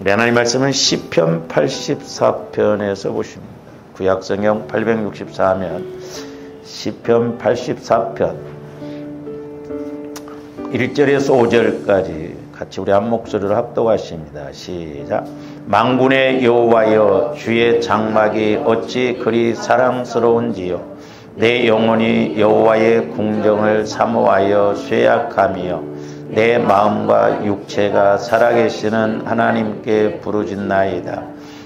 우리 하나님 말씀은 시편 84편에서 보십니다. 구약성경 864면 시편 84편 1절에서 5절까지 같이 우리 한 목소리로 합독하십니다. 시작. 만군의 여호와여, 주의 장막이 어찌 그리 사랑스러운지요. 내 영혼이 여호와의 궁정을 사모하여 쇠약하며 내 마음과 육체가 살아계시는 하나님께 부르짖나이다.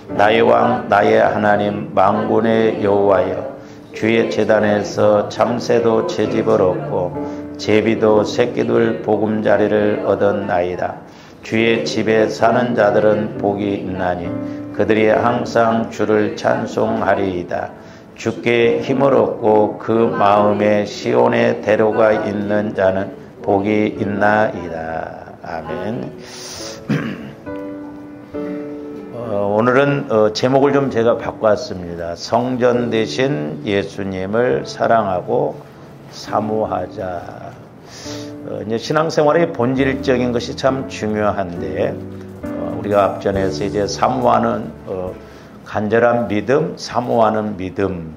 나의 왕 나의 하나님 만군의 여호와여, 주의 제단에서 참새도 채집을 얻고 제비도 새끼들 보금자리를 얻었나이다. 주의 집에 사는 자들은 복이 있나니 그들이 항상 주를 찬송하리이다. 주께 힘을 얻고 그 마음에 시온의 대로가 있는 자는 복이 있나이다. 아멘. 오늘은 제목을 좀 제가 바꿨습니다. 성전 되신 예수님을 사랑하고 사모하자. 이제 신앙생활의 본질적인 것이 참 중요한데, 우리가 앞전에서 이제 사모하는 간절한 믿음, 사모하는 믿음으로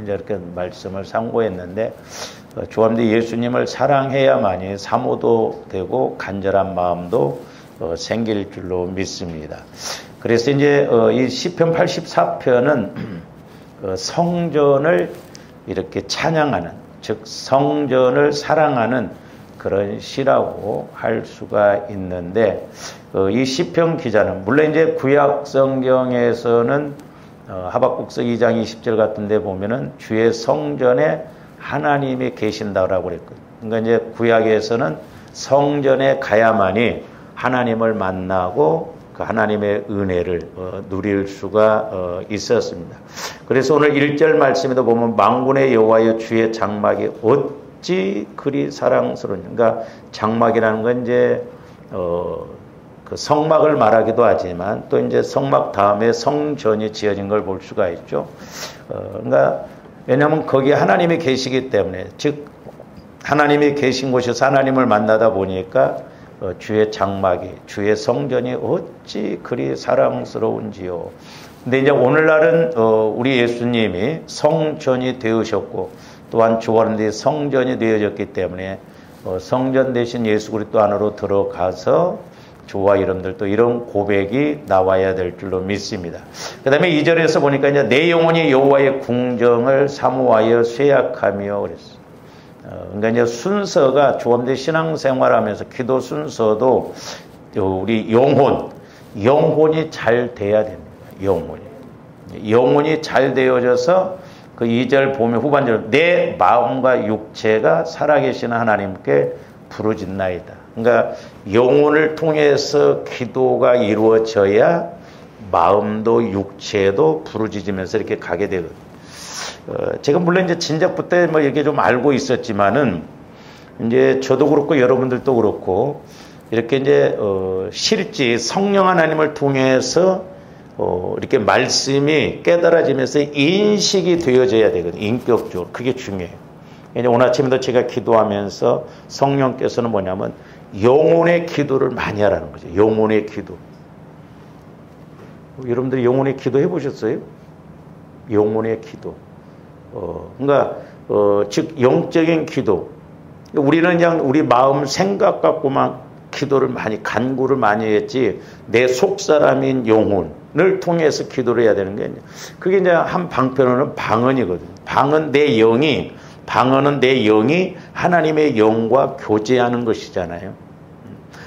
이제 이렇게 말씀을 상고했는데, 주님도 예수님을 사랑해야만이 사모도 되고 간절한 마음도 생길 줄로 믿습니다. 그래서 이제 이 시편 84편은 성전을 이렇게 찬양하는, 즉 성전을 사랑하는 그런 시라고 할 수가 있는데, 이 시편 기자는 물론 이제 구약 성경에서는 하박국서 2장 20절 같은 데 보면은 주의 성전에 하나님이 계신다라고 그랬거든요. 그러니까 이제 구약에서는 성전에 가야만이 하나님을 만나고 그 하나님의 은혜를 누릴 수가 있었습니다. 그래서 오늘 1절 말씀에도 보면 만군의 여호와여, 주의 장막이 어찌 그리 사랑스러운지. 그러니까 장막이라는 건 이제 그 성막을 말하기도 하지만 또 이제 성막 다음에 성전이 지어진 걸 볼 수가 있죠. 그러니까 왜냐하면 거기에 하나님이 계시기 때문에, 즉 하나님이 계신 곳에서 하나님을 만나다 보니까 주의 장막이, 주의 성전이 어찌 그리 사랑스러운지요. 근데 이제 오늘날은 우리 예수님이 성전이 되으셨고 또한 주원의 성전이 되어졌기 때문에 성전 대신 예수 그리스도 안으로 들어가서 주와 이름들도 이런 고백이 나와야 될 줄로 믿습니다. 그 다음에 2절에서 보니까 이제 내 영혼이 여호와의 궁정을 사모하여 쇠약하며 그랬어요. 그러니까 이제 순서가 주엄대 신앙생활하면서 기도 순서도 우리 영혼이 잘 돼야 됩니다. 영혼이 잘 되어져서 그 2절 보면 후반절 내 마음과 육체가 살아계시는 하나님께 부르짖나이다. 그러니까 영혼을 통해서 기도가 이루어져야 마음도 육체도 부르짖으면서 이렇게 가게 되거든요. 제가 물론 이제 진작부터 뭐 이렇게 좀 알고 있었지만은 이제 저도 그렇고 여러분들도 그렇고 이렇게 이제 실제 성령 하나님을 통해서 이렇게 말씀이 깨달아지면서 인식이 되어져야 되거든요. 인격적으로. 그게 중요해요. 이제 오늘 아침에도 제가 기도하면서 성령께서는 뭐냐면 영혼의 기도를 많이 하라는 거죠. 영혼의 기도. 여러분들이 영혼의 기도 해보셨어요? 영혼의 기도. 그러니까 즉 영적인 기도. 우리는 그냥 우리 마음 생각 갖고만 기도를 많이 간구를 많이 했지 내 속사람인 영혼을 통해서 기도를 해야 되는 게 그게 이제 한 방편으로는 방언이거든요. 방언은 내 영이 하나님의 영과 교제하는 것이잖아요.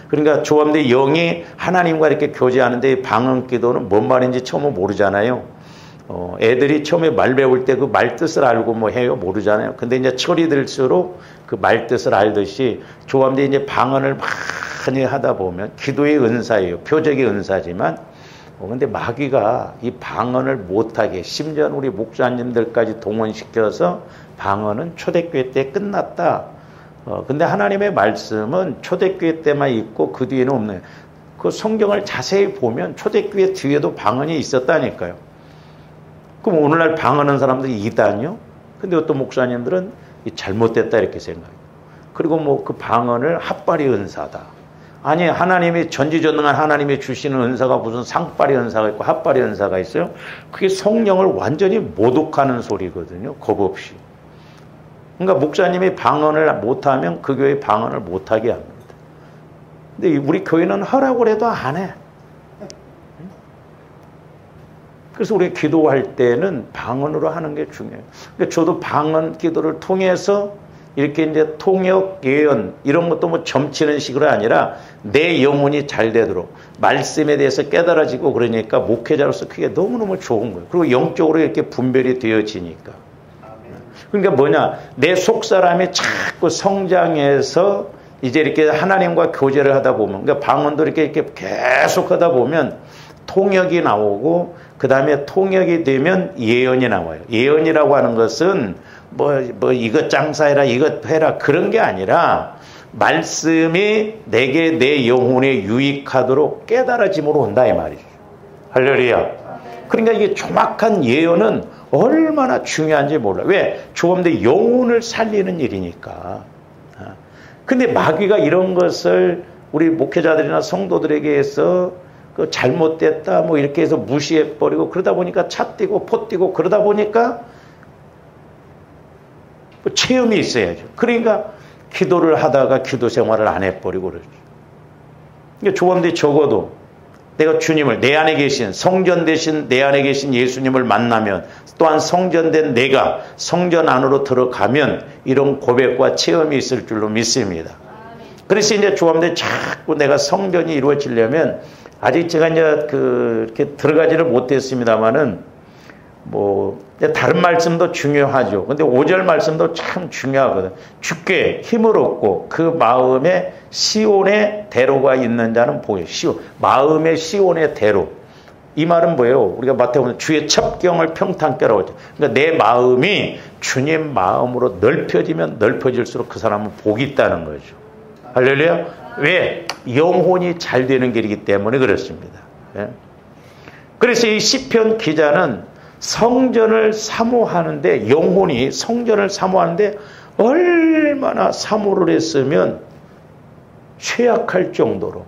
그러니까 조합대 영이 하나님과 이렇게 교제하는데 방언 기도는 뭔 말인지 처음은 모르잖아요. 애들이 처음에 말 배울 때 그 말 뜻을 알고 뭐 해요? 모르잖아요. 근데 이제 철이 들수록 그 말 뜻을 알듯이 조합대 이제 방언을 많이 하다 보면 기도의 은사예요. 표적의 은사지만 근데 마귀가 이 방언을 못하게 심지어 우리 목사님들까지 동원시켜서 방언은 초대교회 때 끝났다. 근데 하나님의 말씀은 초대교회 때만 있고 그 뒤에는 없네요. 그 성경을 자세히 보면 초대교회 뒤에도 방언이 있었다니까요. 그럼 오늘날 방언하는 사람들이 이단이요? 근데 어떤 목사님들은 잘못됐다 이렇게 생각해요. 그리고 뭐 그 방언을 핫바리 은사다. 아니, 하나님이 전지전능한 하나님이 주시는 은사가 무슨 상빨이 은사가 있고 핫빨이 은사가 있어요? 그게 성령을 완전히 모독하는 소리거든요. 겁 없이. 그러니까 목사님이 방언을 못하면 그 교회 방언을 못하게 합니다. 근데 우리 교회는 하라고 해도 안 해. 그래서 우리 기도할 때는 방언으로 하는 게 중요해요. 그러니까 저도 방언 기도를 통해서 이렇게 이제 통역, 예언 이런 것도 뭐 점치는 식으로 아니라 내 영혼이 잘 되도록 말씀에 대해서 깨달아지고 그러니까 목회자로서 그게 너무너무 좋은 거예요. 그리고 영적으로 이렇게 분별이 되어지니까. 그러니까 뭐냐, 내 속사람이 자꾸 성장해서 이제 이렇게 하나님과 교제를 하다 보면, 그러니까 방언도 이렇게 계속 하다 보면 통역이 나오고, 그 다음에 통역이 되면 예언이 나와요. 예언이라고 하는 것은 뭐 이것 장사해라, 이것 해라 그런 게 아니라 말씀이 내게 내 영혼에 유익하도록 깨달아짐으로 온다 이 말이죠. 할렐루야. 그러니까 이게 정확한 예언은 얼마나 중요한지 몰라. 왜? 조금더 영혼을 살리는 일이니까. 근데 마귀가 이런 것을 우리 목회자들이나 성도들에게 해서 그 잘못됐다 뭐 이렇게 해서 무시해버리고 그러다 보니까 차 띄고 포 띄고 그러다 보니까 뭐 체험이 있어야죠. 그러니까 기도를 하다가 기도 생활을 안 해버리고 그러죠. 그러니까 조금더 적어도 내가 주님을, 내 안에 계신 성전 대신 내 안에 계신 예수님을 만나면, 또한 성전된 내가 성전 안으로 들어가면 이런 고백과 체험이 있을 줄로 믿습니다. 그래서 이제 조금더 자꾸 내가 성전이 이루어지려면, 아직 제가 이제 이렇게 들어가지를 못했습니다만은 뭐 다른 말씀도 중요하죠. 근데 5절 말씀도 참 중요하거든. 주께 힘을 얻고 그 마음에 시온의 대로가 있는 자는 보여. 시온, 마음의 시온의 대로. 이 말은 뭐예요? 우리가 마태복음 주의 첩경을 평탄케라고 하죠. 그러니까 내 마음이 주님 마음으로 넓혀지면 넓혀질수록 그 사람은 복이 있다는 거죠. 할렐루야. 왜? 영혼이 잘 되는 길이기 때문에 그렇습니다. 예? 그래서 이 시편 기자는 성전을 사모하는데, 영혼이 성전을 사모하는데 얼마나 사모를 했으면 최악할 정도로.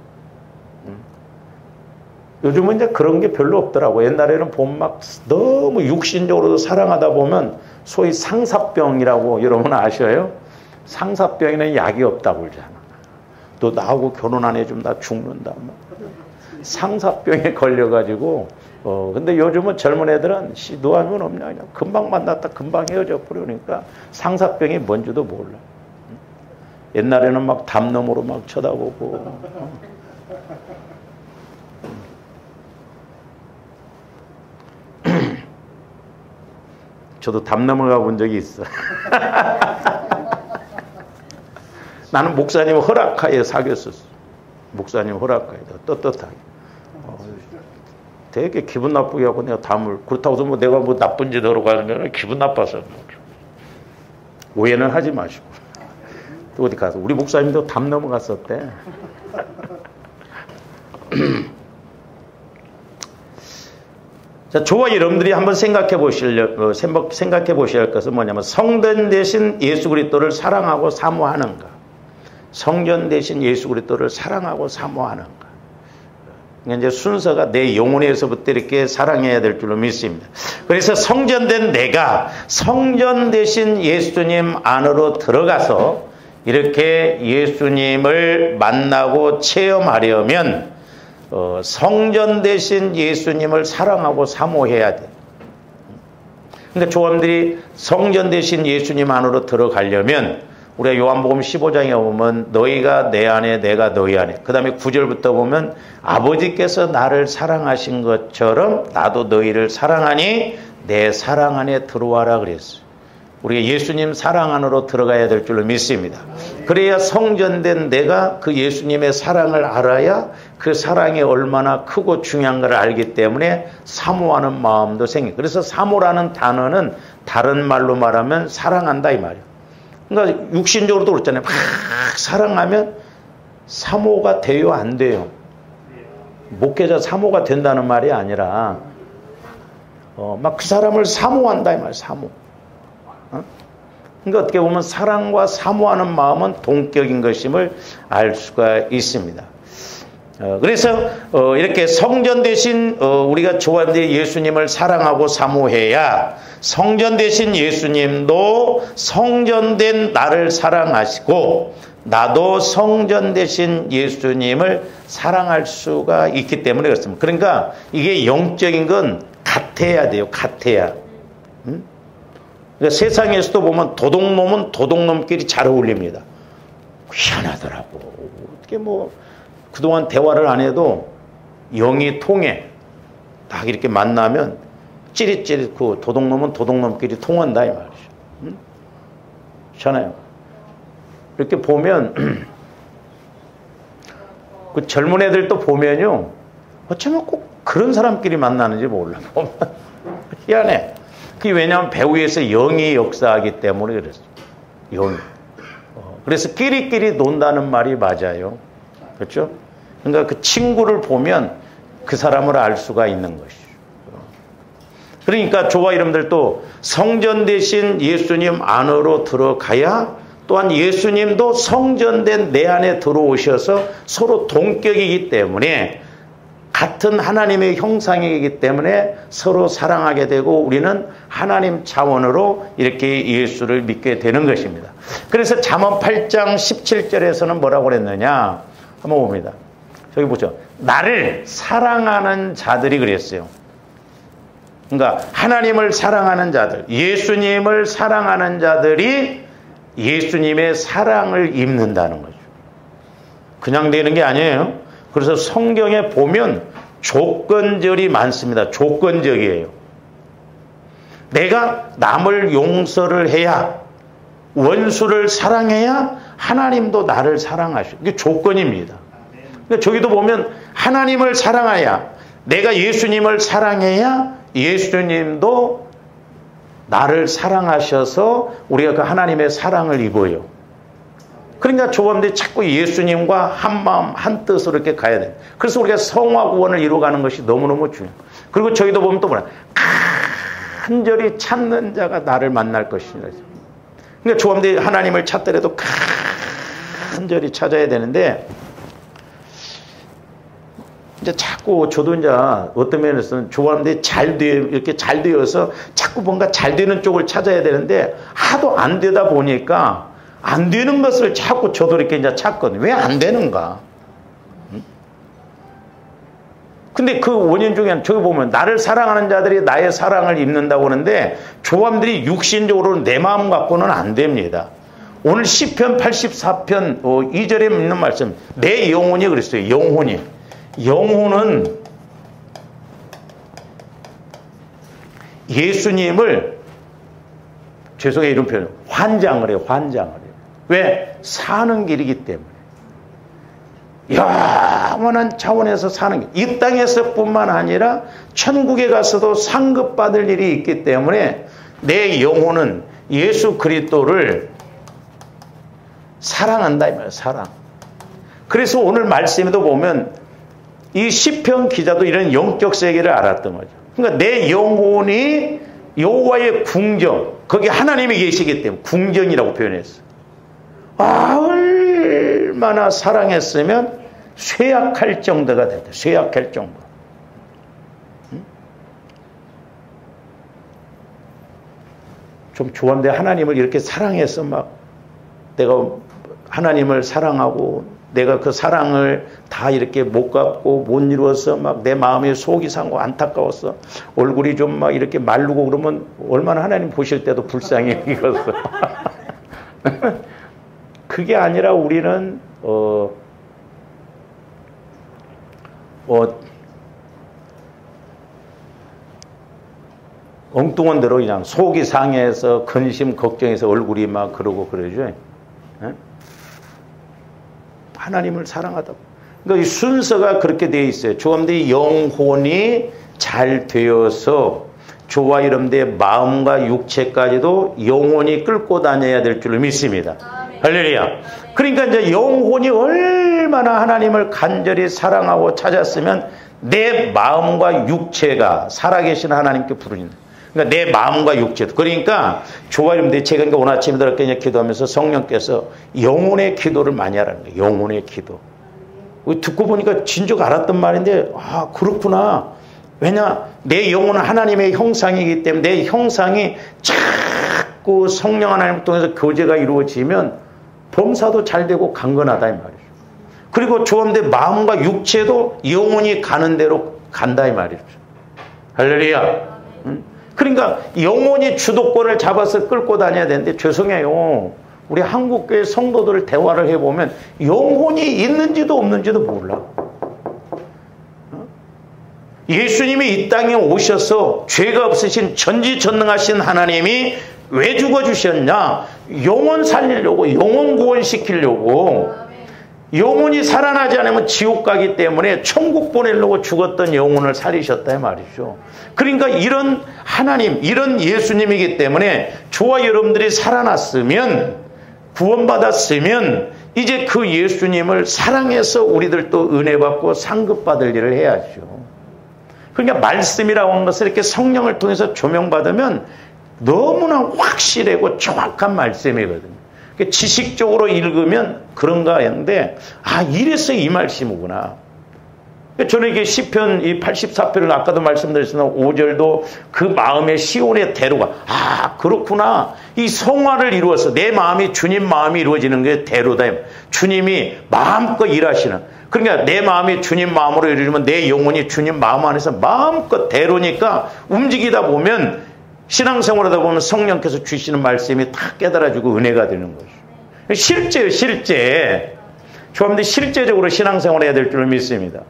요즘은 이제 그런 게 별로 없더라고. 옛날에는 보면 막 너무 육신적으로도 사랑하다 보면 소위 상사병이라고 여러분 아셔요? 상사병에는 약이 없다고 그러잖아. 너 나하고 결혼 안 해주면 나 죽는다. 상사병에 걸려가지고 근데 요즘은 젊은 애들은 시도하면 없냐, 그냥 금방 만났다 금방 헤어져 버리니까 상사병이 뭔지도 몰라. 옛날에는 막 담너머로 막 쳐다보고. 저도 담 넘어가 본 적이 있어. 나는 목사님 허락하에 사귀었었어. 목사님 허락하에 떳떳하게. 되게 기분 나쁘게 하고 내가 담을, 그렇다고 해서 뭐 내가 뭐 나쁜 짓 하러 가는 게 아니라 기분 나빠서. 오해는 하지 마시고. 또 어디 가서 우리 목사님도 담 넘어갔었대. 자, 저와 여러분들이 한번 생각해 보셔야 할 것은 뭐냐면, 성전 대신 예수 그리스도를 사랑하고 사모하는가? 성전 대신 예수 그리스도를 사랑하고 사모하는가? 이제 순서가 내 영혼에서부터 이렇게 사랑해야 될 줄로 믿습니다. 그래서 성전된 내가 성전 대신 예수님 안으로 들어가서 이렇게 예수님을 만나고 체험하려면 성전 대신 예수님을 사랑하고 사모해야 돼. 근데 조원들이 성전 대신 예수님 안으로 들어가려면, 우리가 요한복음 15장에 보면 너희가 내 안에 내가 너희 안에, 그 다음에 9절부터 보면 아버지께서 나를 사랑하신 것처럼 나도 너희를 사랑하니 내 사랑 안에 들어와라 그랬어요. 우리가 예수님 사랑 안으로 들어가야 될 줄로 믿습니다. 그래야 성전된 내가 그 예수님의 사랑을 알아야 그 사랑이 얼마나 크고 중요한 걸 알기 때문에 사모하는 마음도 생겨요. 그래서 사모라는 단어는 다른 말로 말하면 사랑한다 이 말이에요. 그러니까 육신적으로도 그렇잖아요. 막 사랑하면 사모가 돼요, 안 돼요? 목회자 사모가 된다는 말이 아니라 막 그 사람을 사모한다 이 말이에요. 사모. 그러니까 어떻게 보면 사랑과 사모하는 마음은 동격인 것임을 알 수가 있습니다. 그래서 이렇게 성전 대신 우리가 조합된 예수님을 사랑하고 사모해야 성전 대신 예수님도 성전된 나를 사랑하시고 나도 성전 대신 예수님을 사랑할 수가 있기 때문에 그렇습니다. 그러니까 이게 영적인 건 같아야 돼요. 같아야. 그러니까 세상에서도 보면 도둑놈은 도둑놈끼리 잘 어울립니다. 희한하더라고. 어떻게 뭐 그동안 대화를 안 해도 영이 통해. 딱 이렇게 만나면 찌릿찌릿 그 도둑놈은 도둑놈끼리 통한다 이 말이죠. 희한해요. 이렇게 보면 그 젊은 애들도 보면요. 어쩌면 꼭 그런 사람끼리 만나는지 몰라. 희한해. 그게 왜냐하면 배후에서 영이 역사하기 때문에 그랬어요. 영이. 그래서 끼리끼리 논다는 말이 맞아요. 그렇죠? 그러니까 그 친구를 보면 그 사람을 알 수가 있는 것이죠. 그러니까 저와 여러분들도 성전 대신 예수님 안으로 들어가야 또한 예수님도 성전된 내 안에 들어오셔서 서로 동격이기 때문에 같은 하나님의 형상이기 때문에 서로 사랑하게 되고 우리는 하나님 차원으로 이렇게 예수를 믿게 되는 것입니다. 그래서 잠언 8장 17절에서는 뭐라고 그랬느냐 한번 봅니다. 저기 보죠. 나를 사랑하는 자들이 그랬어요. 그러니까 하나님을 사랑하는 자들, 예수님을 사랑하는 자들이 예수님의 사랑을 입는다는 거죠. 그냥 되는 게 아니에요. 그래서 성경에 보면 조건절이 많습니다. 조건적이에요. 내가 남을 용서를 해야, 원수를 사랑해야 하나님도 나를 사랑하시고, 이게 조건입니다. 저기도 보면 하나님을 사랑해야, 내가 예수님을 사랑해야 예수님도 나를 사랑하셔서 우리가 그 하나님의 사랑을 입어요. 그러니까 조합들이 자꾸 예수님과 한 마음 한 뜻으로 이렇게 가야 돼요. 그래서 우리가 성화 구원을 이루어가는 것이 너무너무 중요해요. 그리고 저기도 보면 또 뭐냐, 간절히 찾는 자가 나를 만날 것이냐. 그러니까 조합들이 하나님을 찾더라도 간절히 찾아야 되는데, 이제 자꾸 저도 이제 어떤 면에서는 조합들이 이렇게 잘 되어서 자꾸 뭔가 잘 되는 쪽을 찾아야 되는데 하도 안 되다 보니까 안 되는 것을 자꾸 저도 이렇게 이제 찾거든요. 왜 안 되는가? 근데 그 원인 중에는 저기 보면 나를 사랑하는 자들이 나의 사랑을 입는다고 하는데 조함들이 육신적으로는 내 마음 갖고는 안 됩니다. 오늘 시편 84편 2절에 있는 말씀, 내 영혼이 그랬어요. 영혼은 예수님을, 죄송해요 이런 표현, 환장을 해요. 왜? 사는 길이기 때문에. 영원한 차원에서 사는 길. 이 땅에서뿐만 아니라 천국에 가서도 상급받을 일이 있기 때문에 내 영혼은 예수 그리스도를 사랑한다 이 말이에요. 사랑. 그래서 오늘 말씀에도 보면 이 시편 기자도 이런 영적 세계를 알았던 거죠. 그러니까 내 영혼이 여호와의 궁정, 거기 하나님이 계시기 때문에 궁정이라고 표현했어요. 얼마나 사랑했으면 쇠약할 정도가 됐다. 쇠약할 정도. 좀 좋은데 하나님을 이렇게 사랑해서 막 내가 하나님을 사랑하고 내가 그 사랑을 다 이렇게 못 갚고 못 이루어서 막 내 마음에 속이 상하고 안타까웠어. 얼굴이 좀 막 이렇게 마르고 그러면 얼마나 하나님 보실 때도 불쌍해 이거서. 그게 아니라 우리는 엉뚱한 대로 그냥 속이 상해서 근심 걱정해서 얼굴이 막 그러고 그러죠. 하나님을 사랑하다고. 그러니까 이 순서가 그렇게 되어 있어요. 조함들이 영혼이 잘 되어서 저와 여러분들의 마음과 육체까지도 영혼이 끌고 다녀야 될 줄을 믿습니다. 할렐루야. 그러니까 이제 영혼이 얼마나 하나님을 간절히 사랑하고 찾았으면 내 마음과 육체가 살아계신 하나님께 부르는, 그러니까 내 마음과 육체도. 그러니까 저와 여러분들이 제가 오늘 아침에 이렇게 기도하면서 성령께서 영혼의 기도를 많이 하라는 거예요. 영혼의 기도. 듣고 보니까 진즉 알았던 말인데, 아, 그렇구나. 왜냐, 내 영혼은 하나님의 형상이기 때문에 내 형상이 자꾸 성령 하나님을 통해서 교제가 이루어지면 범사도 잘 되고 강건하다 이 말이죠. 그리고 조합대 마음과 육체도 영혼이 가는 대로 간다 이 말이죠. 할렐루야. 그러니까 영혼이 주도권을 잡아서 끌고 다녀야 되는데, 죄송해요, 우리 한국교회 성도들 대화를 해보면 영혼이 있는지도 없는지도 몰라. 예수님이 이 땅에 오셔서 죄가 없으신 전지전능하신 하나님이 왜 죽어주셨냐? 영혼 살리려고, 영혼 구원시키려고. 영혼이 살아나지 않으면 지옥 가기 때문에 천국 보내려고 죽었던 영혼을 살리셨다 이 말이죠. 그러니까 이런 하나님, 이런 예수님이기 때문에 저와 여러분들이 살아났으면, 구원받았으면 이제 그 예수님을 사랑해서 우리들도 은혜 받고 상급 받을 일을 해야죠. 그러니까 말씀이라고 하는 것을 이렇게 성령을 통해서 조명받으면 너무나 확실하고 정확한 말씀이거든요. 지식적으로 읽으면 그런가 했는데, 아, 이래서 이 말씀이구나. 저는 이게 시편 이 84편을 아까도 말씀드렸지만 5절도 그 마음의 시온의 대로가, 아, 그렇구나. 이 성화를 이루어서 내 마음이 주님 마음이 이루어지는 게 대로다. 주님이 마음껏 일하시는. 그러니까 내 마음이 주님 마음으로 이루어지면 내 영혼이 주님 마음 안에서 마음껏 대로니까 움직이다 보면, 신앙생활하다 보면 성령께서 주시는 말씀이 다 깨달아지고 은혜가 되는 거죠. 실제요, 실제. 저한테 실제적으로 신앙생활 해야 될 줄을 믿습니다.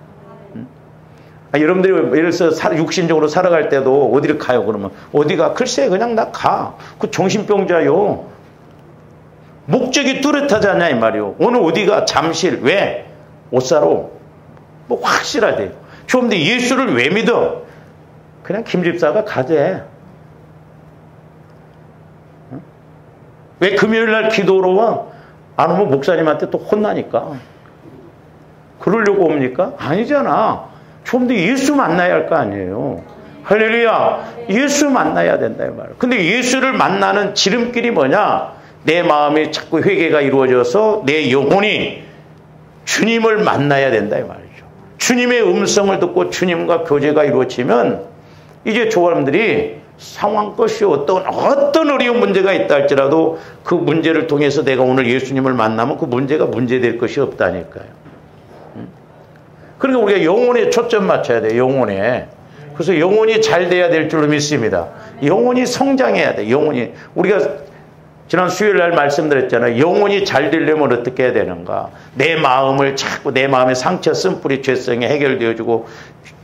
여러분들이 예를 들어서 육신적으로 살아갈 때도 어디를 가요? 그러면 어디가? 글쎄, 그냥 나 가. 그 정신병자요. 목적이 뚜렷하지 않냐 이 말이요. 오늘 어디가? 잠실. 왜? 옷 사러. 뭐 확실하대요. 그런데 예수를 왜 믿어? 그냥 김 집사가 가재. 왜 금요일날 기도로 와? 안 오면 목사님한테 또 혼나니까. 그러려고 옵니까? 아니잖아. 좀 더 예수 만나야 할 거 아니에요. 할렐루야. 예수 만나야 된다 이 말이에요. 근데 예수를 만나는 지름길이 뭐냐? 내 마음에 자꾸 회개가 이루어져서 내 영혼이 주님을 만나야 된다 이 말이죠. 주님의 음성을 듣고 주님과 교제가 이루어지면 이제 조원들이 상황것이 어떤 어려운 문제가 있다 할지라도 그 문제를 통해서 내가 오늘 예수님을 만나면 그 문제가 문제될 것이 없다니까요. 그러니까 우리가 영혼에 초점 맞춰야 돼요. 영혼에. 그래서 영혼이 잘 돼야 될 줄로 믿습니다. 영혼이 성장해야 돼. 영혼이. 우리가 지난 수요일 날 말씀드렸잖아요. 영혼이 잘 되려면 어떻게 해야 되는가. 내 마음을 자꾸 내 마음의 상처 쓴뿌리 죄성이 해결되어지고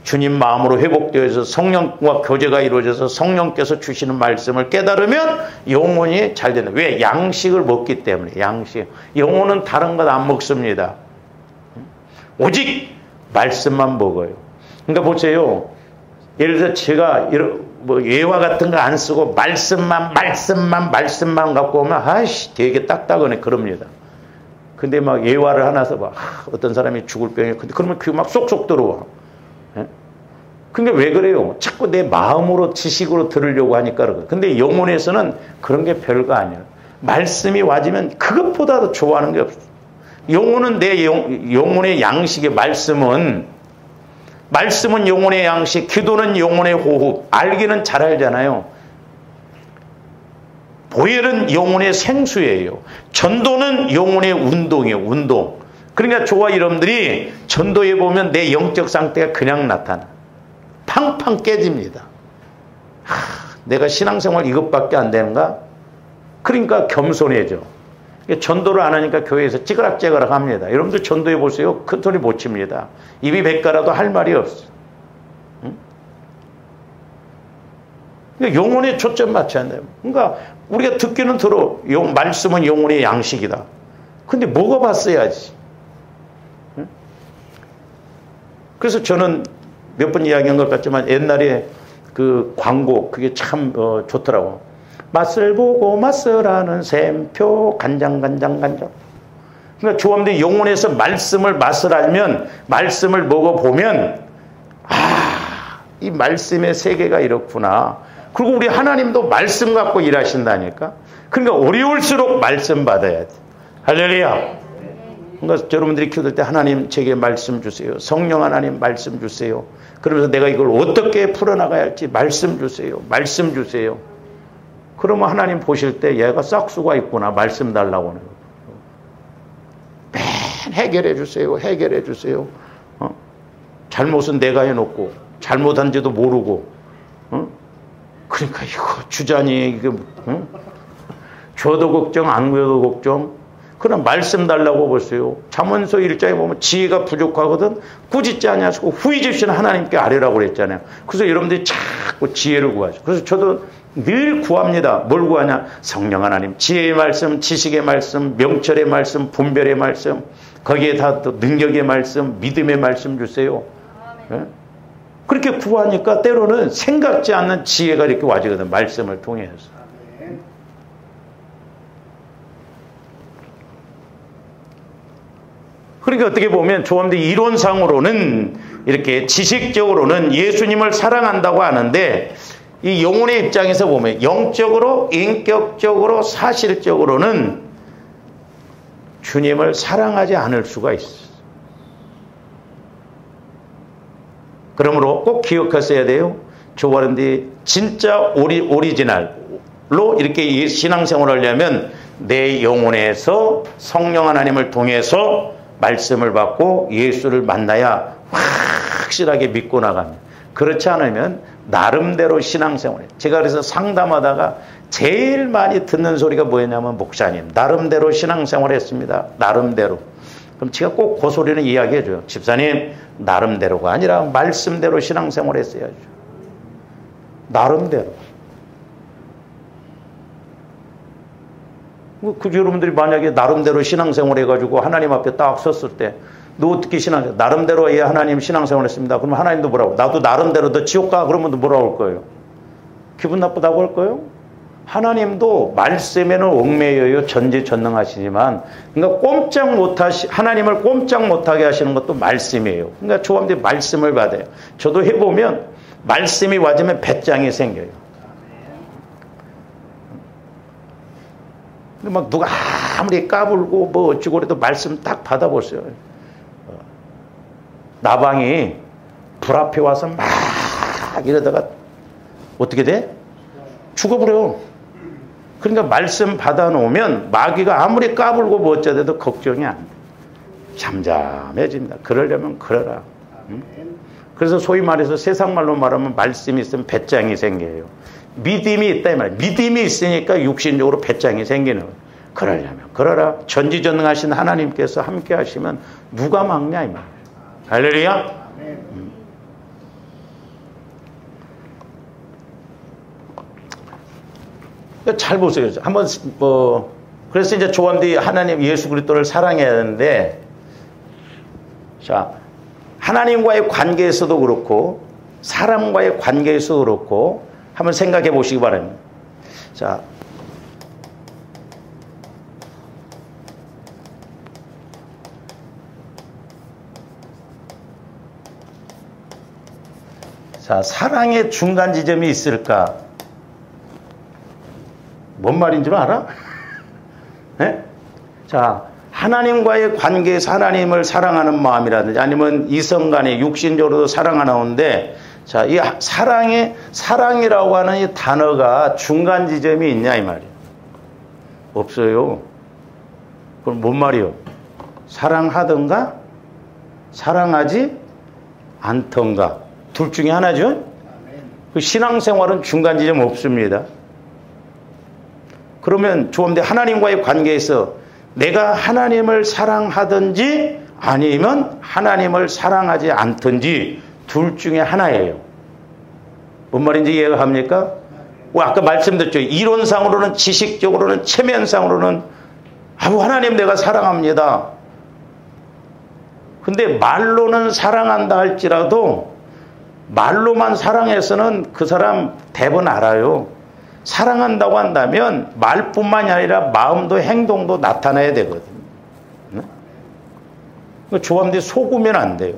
주님 마음으로 회복되어서 성령과 교제가 이루어져서 성령께서 주시는 말씀을 깨달으면 영혼이 잘 된다. 왜? 양식을 먹기 때문에. 양식. 영혼은 다른 것 안 먹습니다. 오직 말씀만 먹어요. 그러니까 보세요. 예를 들어 제가 뭐 예화 같은 거 안 쓰고 말씀만 갖고 오면 아이씨 되게 딱딱하네 그럽니다. 근데 막 예화를 하나 써봐. 어떤 사람이 죽을 병이야. 근데 그러면 그게 막 쏙쏙 들어와. 그러니까 왜 그래요? 자꾸 내 마음으로 지식으로 들으려고 하니까 그러거든. 근데 영혼에서는 그런 게 별거 아니야. 말씀이 와지면 그것보다도 좋아하는 게 없어. 영혼은 내 영혼의 양식의 말씀은 영혼의 양식, 기도는 영혼의 호흡, 알기는 잘 알잖아요. 보혈은 영혼의 생수예요. 전도는 영혼의 운동이에요. 운동. 그러니까 저와 여러분들이 전도해 보면 내 영적 상태가 그냥 나타나. 팡팡 깨집니다. 내가 신앙생활 이것밖에 안 되는가? 그러니까 겸손해져. 전도를 안 하니까 교회에서 찌그락찌그락 합니다. 여러분들 전도해 보세요. 큰 소리 못 칩니다. 입이 백가라도 할 말이 없어. 응? 그러니까 영혼에 초점 맞춰야 한다. 그러니까 우리가 듣기는 들어. 말씀은 영혼의 양식이다. 근데 먹어봤어야지. 응? 그래서 저는 몇 번 이야기한 것 같지만 옛날에 그 광고 그게 참 좋더라고. 맛을 보고 맛을하는 샘표 간장. 그러니까 조합들 영혼에서 말씀을 맛을 알면 말씀을 먹어보면 이 말씀의 세계가 이렇구나. 그리고 우리 하나님도 말씀 갖고 일하신다니까. 그러니까 어려울수록 말씀 받아야 돼. 할렐루야. 그러니까 여러분들이 기도할 때 하나님 제게 말씀 주세요. 성령 하나님 말씀 주세요. 그러면서 내가 이걸 어떻게 풀어나가야 할지 말씀 주세요. 말씀 주세요. 그러면 하나님 보실 때 얘가 싹수가 있구나. 말씀 달라고 하는 거예요. 맨 해결해 주세요. 해결해 주세요. 잘못은 내가 해놓고 잘못한지도 모르고 그러니까 이거 주자니 이거 줘도 걱정 안 줘도 걱정. 그럼 말씀 달라고 보세요. 잠언서 1장에 보면 지혜가 부족하거든 꾸짖지 아니하시고 후이집시는 하나님께 아뢰라고 그랬잖아요. 그래서 여러분들이 자꾸 지혜를 구하죠. 그래서 저도 늘 구합니다. 뭘 구하냐? 성령 하나님 지혜의 말씀, 지식의 말씀, 명철의 말씀, 분별의 말씀, 거기에 다 또 능력의 말씀, 믿음의 말씀 주세요. 네? 그렇게 구하니까 때로는 생각지 않는 지혜가 이렇게 와지거든. 말씀을 통해서. 그러니까 어떻게 보면 조언들 이론상으로는 이렇게 지식적으로는 예수님을 사랑한다고 하는데 이 영혼의 입장에서 보면 영적으로, 인격적으로, 사실적으로는 주님을 사랑하지 않을 수가 있어요. 그러므로 꼭 기억하셔야 돼요. 조언들이 진짜 오리지널로 이렇게 신앙생활을 하려면 내 영혼에서 성령 하나님을 통해서 말씀을 받고 예수를 만나야 확실하게 믿고 나갑니다. 그렇지 않으면 나름대로 신앙생활해. 제가 그래서 상담하다가 제일 많이 듣는 소리가 뭐였냐면 목사님 나름대로 신앙생활 했습니다. 나름대로. 그럼 제가 꼭 그 소리는 이야기해줘요. 집사님 나름대로가 아니라 말씀대로 신앙생활 했어야죠. 나름대로. 그 여러분들이 만약에 나름대로 신앙생활 해가지고 하나님 앞에 딱 섰을 때 너 어떻게 신앙생활 나름대로 예 하나님 신앙생활 했습니다. 그러면 하나님도 뭐라고 나도 나름대로 너 지옥 가 그러면 너 뭐라고 할 거예요? 기분 나쁘다고 할 거예요? 하나님도 말씀에는 얽매여요. 전지전능하시지만 그러니까 하나님을 꼼짝 못하게 하시는 것도 말씀이에요. 그러니까 조합들이 말씀을 받아요. 저도 해보면 말씀이 와지면 배짱이 생겨요. 막 누가 아무리 까불고 뭐 어찌고 그래도 말씀 딱 받아보세요. 나방이 불 앞에 와서 막 이러다가 어떻게 돼? 죽어버려. 그러니까 말씀 받아놓으면 마귀가 아무리 까불고 뭐 어쩌돼도 걱정이 안 돼. 잠잠해진다. 그러려면 그러라. 그래서 소위 말해서 세상 말로 말하면 말씀이 있으면 배짱이 생겨요. 믿음이 있다 이 말이에요. 믿음이 있으니까 육신적으로 배짱이 생기는 거예요. 그러려면 그러라. 전지전능하신 하나님께서 함께 하시면 누가 막냐 이 말이에요. 할렐루야. 잘 보세요. 한번 그래서 이제 조언들이 하나님 예수 그리스도를 사랑해야 하는데 자 하나님과의 관계에서도 그렇고 사람과의 관계에서도 그렇고 한번 생각해 보시기 바랍니다. 자, 사랑의 중간 지점이 있을까? 뭔 말인지 알아? 네? 자, 하나님과의 관계에서 하나님을 사랑하는 마음이라든지 아니면 이성 간에 육신적으로도 사랑하는데 자, 이 사랑이라고 하는 이 단어가 중간 지점이 있냐 이 말이에요. 없어요. 그럼 뭔 말이요? 사랑하던가 사랑하지 않던가 둘 중에 하나죠. 그 신앙생활은 중간 지점 없습니다. 그러면 조금더 하나님과의 관계에서 내가 하나님을 사랑하든지 아니면 하나님을 사랑하지 않든지 둘 중에 하나예요. 뭔 말인지 이해가 갑니까? 아까 말씀드렸죠. 이론상으로는 지식적으로는 체면상으로는 하나님 내가 사랑합니다. 근데 말로는 사랑한다 할지라도 말로만 사랑해서는 그 사람 대부분 알아요. 사랑한다고 한다면 말뿐만이 아니라 마음도 행동도 나타나야 되거든요. 조합들이 속으면 안 돼요.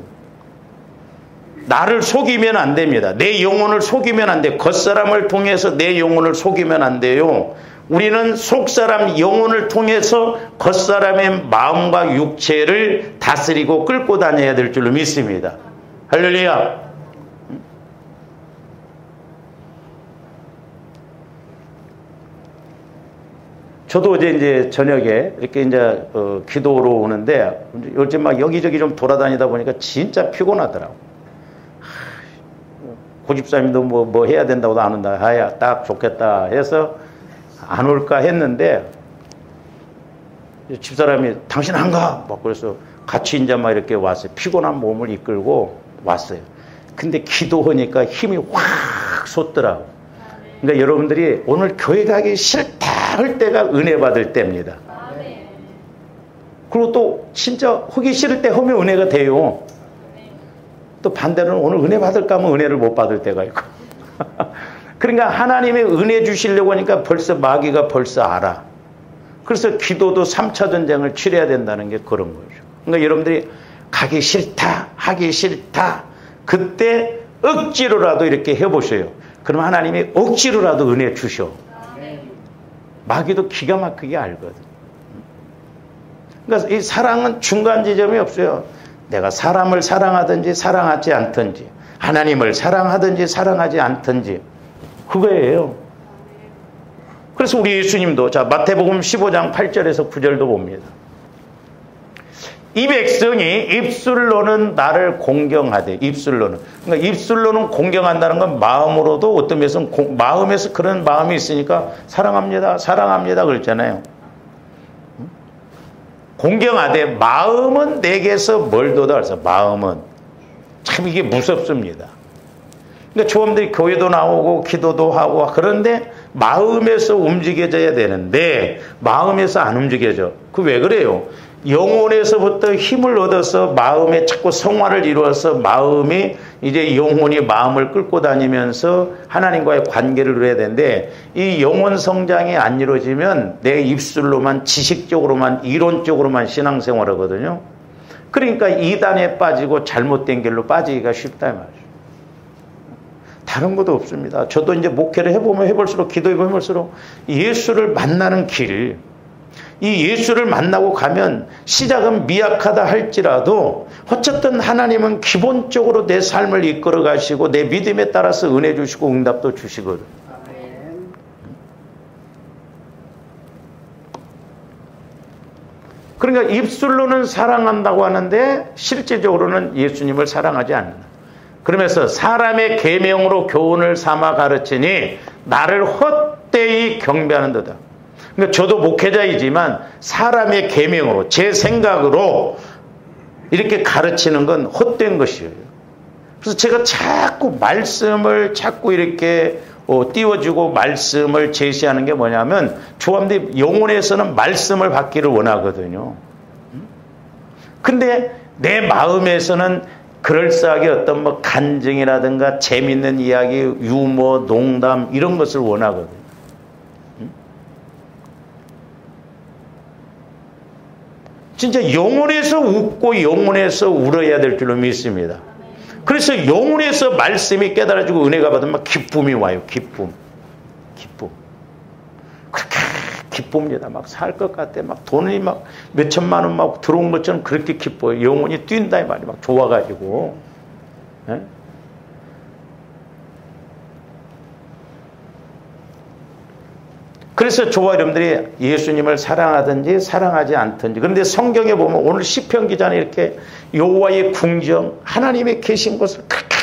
나를 속이면 안 됩니다. 내 영혼을 속이면 안 돼요. 겉사람을 통해서 내 영혼을 속이면 안 돼요. 우리는 속사람 영혼을 통해서 겉사람의 마음과 육체를 다스리고 끌고 다녀야 될 줄로 믿습니다. 할렐루야. 저도 이제 저녁에 이렇게 이제 기도로 오는데 요즘 막 여기저기 좀 돌아다니다 보니까 진짜 피곤하더라고. 고집사님도 뭐 해야 된다고도 안 온다. 아야 딱 좋겠다 해서 안 올까 했는데 집사람이 당신 안 가? 막 그래서 같이 이제 막 이렇게 왔어요. 피곤한 몸을 이끌고 왔어요. 근데 기도하니까 힘이 확 솟더라고. 그러니까 여러분들이 오늘 교회 가기 싫다 할 때가 은혜 받을 때입니다. 그리고 또 진짜 하기 싫을 때 하면 은혜가 돼요. 또 반대로는 오늘 은혜 받을까 하면 은혜를 못 받을 때가 있고. 그러니까 하나님의 은혜 주시려고 하니까 벌써 마귀가 벌써 알아. 그래서 기도도 3차 전쟁을 치러야 된다는 게 그런 거죠. 그러니까 여러분들이 가기 싫다, 하기 싫다. 그때 억지로라도 이렇게 해보세요. 그럼 하나님이 억지로라도 은혜 주셔. 마귀도 기가 막히게 알거든. 그러니까 이 사랑은 중간 지점이 없어요. 내가 사람을 사랑하든지 사랑하지 않든지, 하나님을 사랑하든지 사랑하지 않든지, 그거예요. 그래서 우리 예수님도, 자, 마태복음 15장 8절에서 9절도 봅니다. 이 백성이 입술로는 나를 공경하되, 입술로는. 그러니까 입술로는 공경한다는 건 마음으로도 어떤 면에서는 마음에서 그런 마음이 있으니까 사랑합니다, 사랑합니다 그랬잖아요. 공경하되 마음은 내게서 멀도다. 그래서 마음은 참 이게 무섭습니다. 그러니까 조원들이 교회도 나오고 기도도 하고 그런데 마음에서 움직여져야 되는데 마음에서 안 움직여져. 그 왜 그래요? 영혼에서부터 힘을 얻어서 마음에 자꾸 성화를 이루어서 마음이 이제 영혼이 마음을 끌고 다니면서 하나님과의 관계를 이루어야 되는데 이 영혼 성장이 안 이루어지면 내 입술로만 지식적으로만 이론적으로만 신앙생활 하거든요. 그러니까 이단에 빠지고 잘못된 길로 빠지기가 쉽다 이 말이죠. 다른 것도 없습니다. 저도 이제 목회를 해보면 해볼수록 기도해보면 해볼수록 예수를 만나는 길, 이 예수를 만나고 가면 시작은 미약하다 할지라도 어쨌든 하나님은 기본적으로 내 삶을 이끌어 가시고 내 믿음에 따라서 은혜 주시고 응답도 주시거든. 그러니까 입술로는 사랑한다고 하는데 실제적으로는 예수님을 사랑하지 않는다. 그러면서 사람의 계명으로 교훈을 삼아 가르치니 나를 헛되이 경배하는도다. 그러니까 저도 목회자이지만 사람의 계명으로 제 생각으로 이렇게 가르치는 건 헛된 것이에요. 그래서 제가 자꾸 말씀을 자꾸 이렇게 띄워주고 말씀을 제시하는 게 뭐냐면 조합들 영혼에서는 말씀을 받기를 원하거든요. 근데 내 마음에서는 그럴싸하게 어떤 뭐 간증이라든가 재밌는 이야기, 유머, 농담 이런 것을 원하거든요. 진짜 영혼에서 웃고 영혼에서 울어야 될 줄로 믿습니다. 그래서 영혼에서 말씀이 깨달아지고 은혜가 받으면 기쁨이 와요. 기쁨. 그렇게 기쁩니다. 막 살 것 같아. 막 돈이 막 몇천만 원 막 들어온 것처럼 그렇게 기뻐요. 영혼이 뛴다 이 말이 막 좋아가지고. 네? 그래서 저와 여러분들이 예수님을 사랑하든지 사랑하지 않든지. 그런데 성경에 보면 오늘 시편 기자는 이렇게 여호와의 궁정, 하나님의 계신 것을 그렇게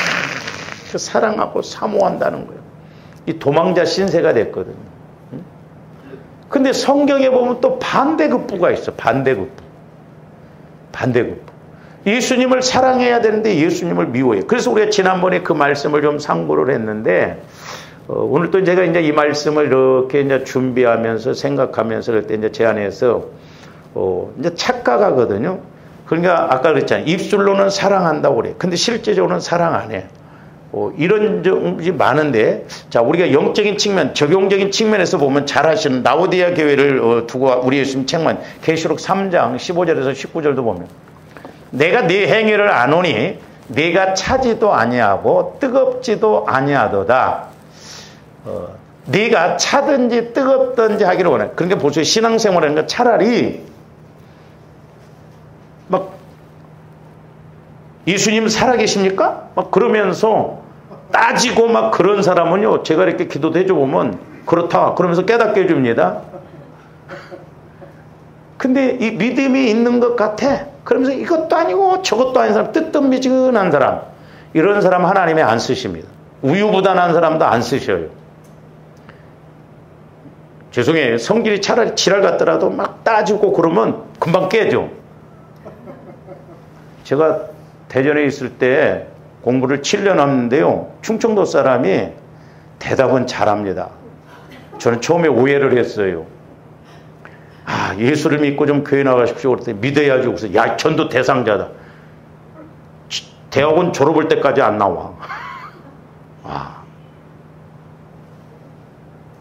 사랑하고 사모한다는 거예요. 이 도망자 신세가 됐거든요. 근데 성경에 보면 또 반대급부가 있어. 반대급부. 예수님을 사랑해야 되는데 예수님을 미워해요. 그래서 우리가 지난번에 그 말씀을 좀 상고를 했는데 오늘 또 제가 이제 이 말씀을 이렇게 이제 준비하면서 생각하면서 그럴 때 이제 제 안에서 이제 착각하거든요. 그러니까 아까 그랬잖아요. 입술로는 사랑한다고 그래. 근데 실제적으로는 사랑 안 해. 이런 점이 많은데, 자, 우리가 영적인 측면, 적용적인 측면에서 보면 잘하시는 라오디아 교회를 두고 우리 예수님 책만 계시록 3장 15절에서 19절도 보면 내가 네 행위를 아노니 네가 차지도 아니하고 뜨겁지도 아니하도다. 네가 차든지 뜨겁든지 하기를 원해. 그러니까 보세요. 신앙생활하는 건 차라리 막 예수님 살아계십니까? 막 그러면서 따지고 막 그런 사람은요, 제가 이렇게 기도도 해줘 보면 그렇다 그러면서 깨닫게 해줍니다. 근데 이 믿음이 있는 것 같아. 그러면서 이것도 아니고 저것도 아닌 사람, 뜨뜻미지근한 사람, 이런 사람 하나님이 안 쓰십니다. 우유부단한 사람도 안 쓰셔요. 죄송해요. 성질이 차라리 지랄 같더라도 막 따지고 그러면 금방 깨져. 제가 대전에 있을 때 공부를 7년 했는데요, 충청도 사람이 대답은 잘합니다. 저는 처음에 오해를 했어요. 아, 예수를 믿고 좀 교회 나가십시오. 그랬더니 믿어야지. 그래서 야, 전도 대상자다. 대학원 졸업할 때까지 안 나와. 아,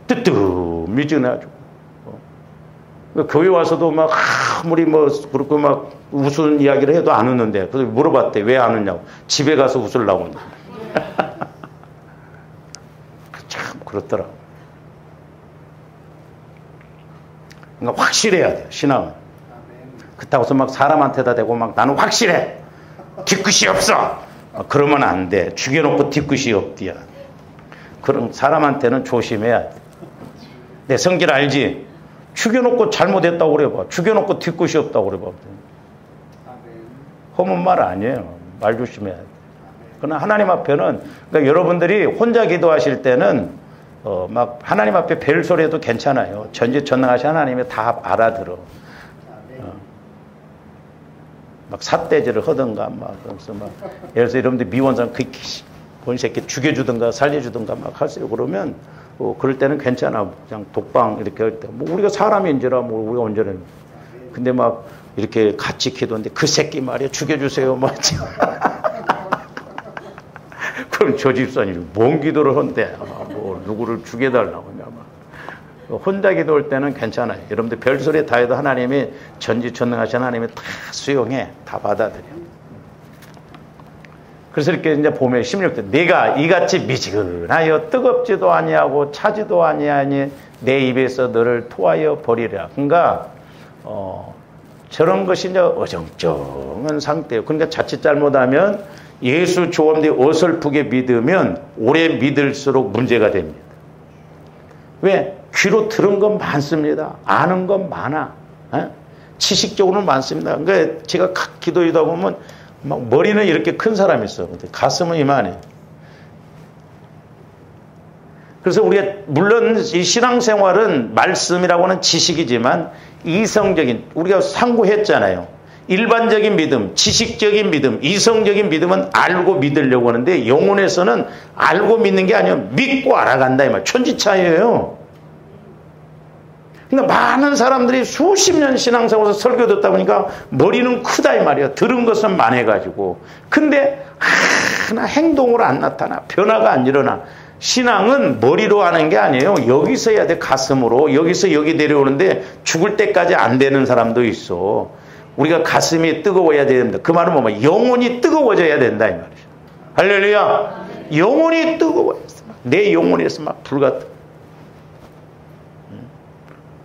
뜨뜻미지근해가지고. 교회 와서도 막 아무리 뭐 그렇고 막 웃은 이야기를 해도 안 웃는데, 그래서 물어봤대. 왜 안 웃냐고. 집에 가서 웃으려고. 참 그렇더라. 그러니까 확실해야 돼요, 신앙은. 그렇다고 해서 막 사람한테다 대고 막 나는 확실해, 뒤끝이 없어, 그러면 안 돼. 죽여놓고 뒤끝이 없디야. 그런 사람한테는 조심해야 돼. 내 성질 알지? 죽여놓고 잘못했다고 그래봐. 죽여놓고 뒤끝이 없다고 그래봐. 험한 말 아니에요. 말 조심해야 돼. 그러나 하나님 앞에는, 그러니까 여러분들이 혼자 기도하실 때는 막 하나님 앞에 별소리 해도 괜찮아요. 전지전능하신 하나님이 다 알아들어. 막 삿대질을 하든가 막, 그래서 막 예를 들어서 여러분들 미원상 본 새끼 죽여주든가 살려주든가 막 하세요. 그러면 그럴 때는 괜찮아. 그냥 독방 이렇게 할 때 뭐 우리가 사람인지라 뭐 우리가 언제나. 근데 막 이렇게 같이 기도하는데 그 새끼 말이야 죽여주세요 막. 그럼 저 집사님이 뭔 기도를 한대? 뭐 누구를 죽여달라고 하냐. 혼자 기도할 때는 괜찮아요. 여러분들 별소리 다 해도 하나님이 전지전능하신 하나님이 다 수용해. 다 받아들여. 그래서 이렇게 이제 보면 16절, 내가 이같이 미지근하여 뜨겁지도 아니하고 차지도 아니하니 내 입에서 너를 토하여 버리라. 그러니까 저런 것이 이제 어정쩡한 상태예요. 그러니까 자칫 잘못하면 예수 조언대 어설프게 믿으면 오래 믿을수록 문제가 됩니다. 왜? 귀로 들은 건 많습니다. 아는 건 많아. 지식적으로는 많습니다. 그러니까 제가 기도하다 보면 막 머리는 이렇게 큰 사람이 있어. 근데 가슴은 이만해. 그래서 우리가 물론 이 신앙생활은 말씀이라고 하는 지식이지만 이성적인, 우리가 상고했잖아요. 일반적인 믿음, 지식적인 믿음, 이성적인 믿음은 알고 믿으려고 하는데 영혼에서는 알고 믿는 게 아니라 믿고 알아간다 이 말. 천지차이예요. 그러니까 많은 사람들이 수십 년 신앙생활에서 설교 듣다 보니까 머리는 크다 이 말이야. 들은 것은 많아가지고. 근데 하나 행동으로 안 나타나. 변화가 안 일어나. 신앙은 머리로 하는 게 아니에요. 여기서 해야 돼. 가슴으로. 여기서 여기 내려오는데 죽을 때까지 안 되는 사람도 있어. 우리가 가슴이 뜨거워야 됩니다. 그 말은 뭐냐? 영혼이 뜨거워져야 된다 이 말이죠. 할렐루야. 영혼이 뜨거워야 돼. 내 영혼에서 막 불같아.